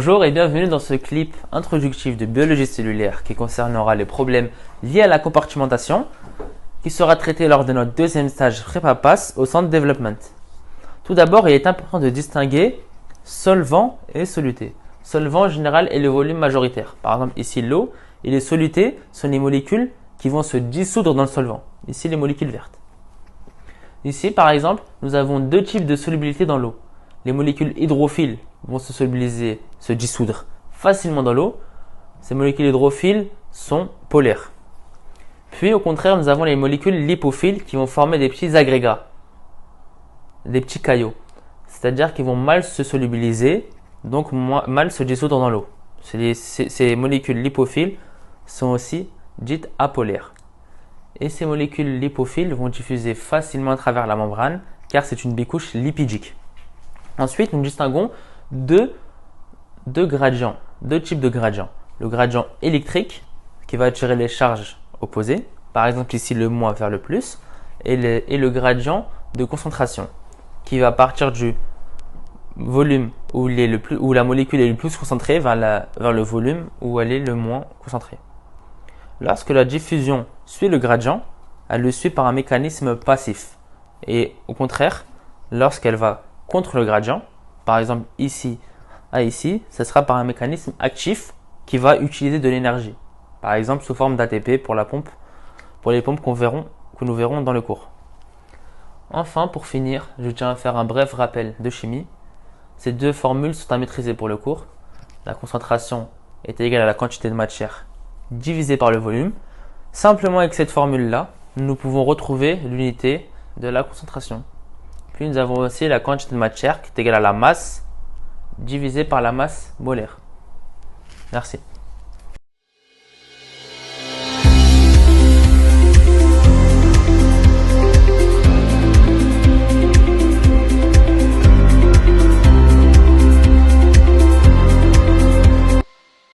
Bonjour et bienvenue dans ce clip introductif de biologie cellulaire qui concernera les problèmes liés à la compartimentation qui sera traité lors de notre deuxième stage prépa-pass au centre Development. Tout d'abord, il est important de distinguer solvant et soluté. Solvant en général est le volume majoritaire. Par exemple, ici l'eau et les solutés sont les molécules qui vont se dissoudre dans le solvant. Ici, les molécules vertes. Ici, par exemple, nous avons deux types de solubilité dans l'eau. Les molécules hydrophiles vont se solubiliser, se dissoudre facilement dans l'eau. Ces molécules hydrophiles sont polaires. Puis au contraire, nous avons les molécules lipophiles qui vont former des petits agrégats, des petits caillots. C'est-à-dire qu'ils vont mal se solubiliser, donc mal se dissoudre dans l'eau. Ces molécules lipophiles sont aussi dites apolaires. Et ces molécules lipophiles vont diffuser facilement à travers la membrane car c'est une bicouche lipidique. Ensuite, nous distinguons deux gradients, deux types de gradients. Le gradient électrique qui va attirer les charges opposées, par exemple ici le moins vers le plus, et le gradient de concentration qui va partir du volume où la molécule est le plus concentrée vers le volume où elle est le moins concentrée. Lorsque la diffusion suit le gradient, elle le suit par un mécanisme passif. Et au contraire, lorsqu'elle va contre le gradient, par exemple ici à ici, ce sera par un mécanisme actif qui va utiliser de l'énergie. Par exemple sous forme d'ATP pour les pompes que nous verrons dans le cours. Enfin, pour finir, je tiens à faire un bref rappel de chimie. Ces deux formules sont à maîtriser pour le cours. La concentration est égale à la quantité de matière divisée par le volume. Simplement avec cette formule-là, nous pouvons retrouver l'unité de la concentration. Puis nous avons aussi la quantité de matière qui est égale à la masse divisée par la masse molaire. Merci.